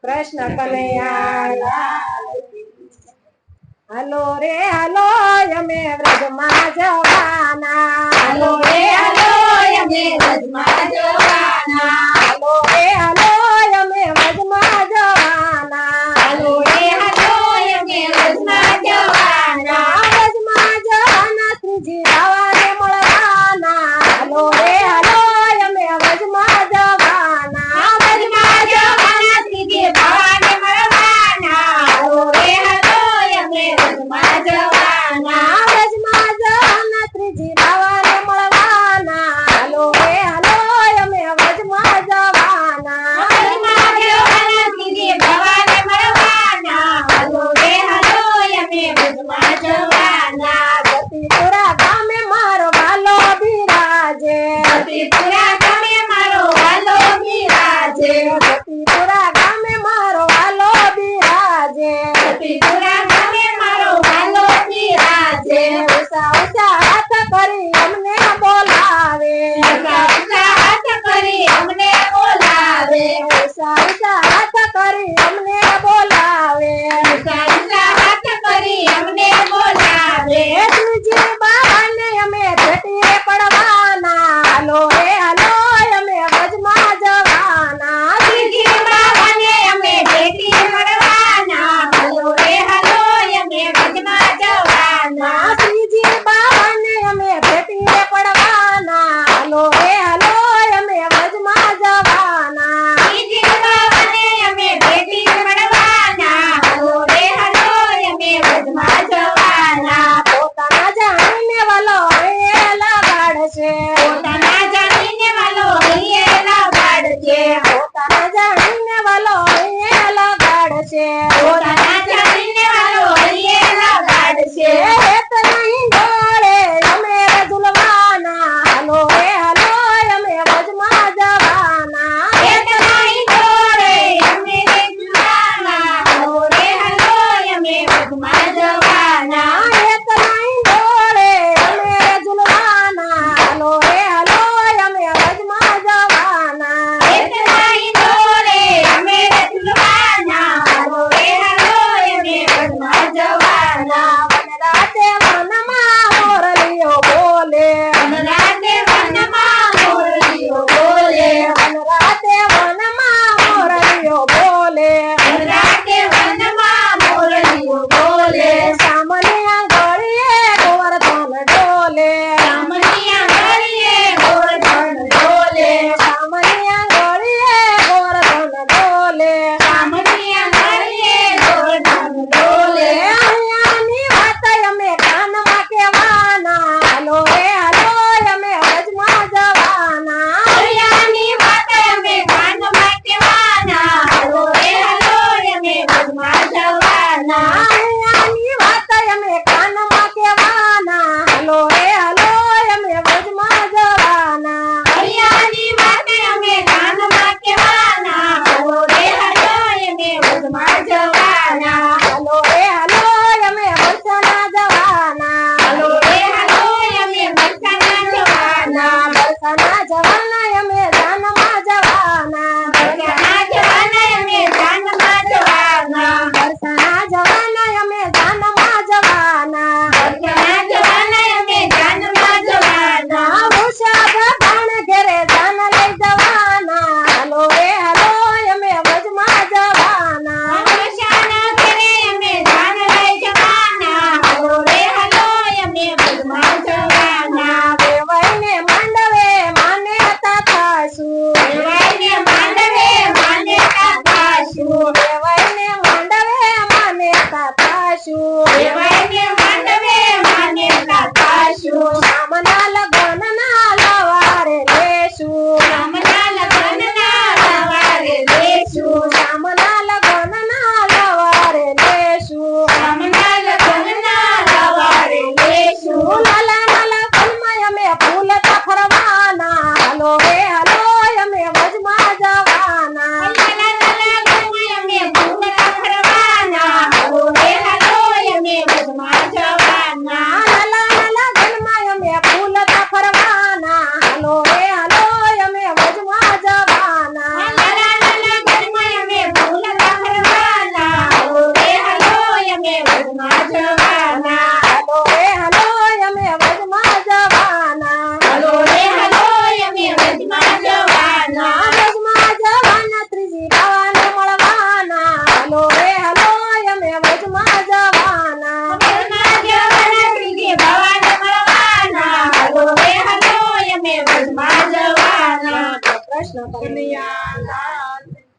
કૃષ્ણ કનૈયા હાલો રે હાલો અમે વ્રજમાં જવાના હાલો રે હાલો અમે વ્રજમાં જવાના હાલો રે હાલો અમે વ્રજમાં જવાના હાલો રે હાલો અમે વ્રજમાં જવાના વ્રજમાં જવાના શ્રીજી બાવાને મળવાના હાલો રે હાલો અમે વ્રજમાં જવાના વ્રજમાં જવાના શ્રીજી બાવાને મળવાના હાલો રે હાલો અમે વ્રજમાં જવાના વ્રજમાં જવાના શ્રીજી બાવાને મળવાના હાલો રે હાલો અમે વ્રજમાં જવાના વ્રજમાં જવાના શ્રીજી બાવાને મળવાના હાલો રે હાલો અમે વ્રજમાં જવાના સતીપુરા ગામે મારો વાલો બિરાજે સતીપુરા ગામે મારો વાલો બિરાજે સતીપુરા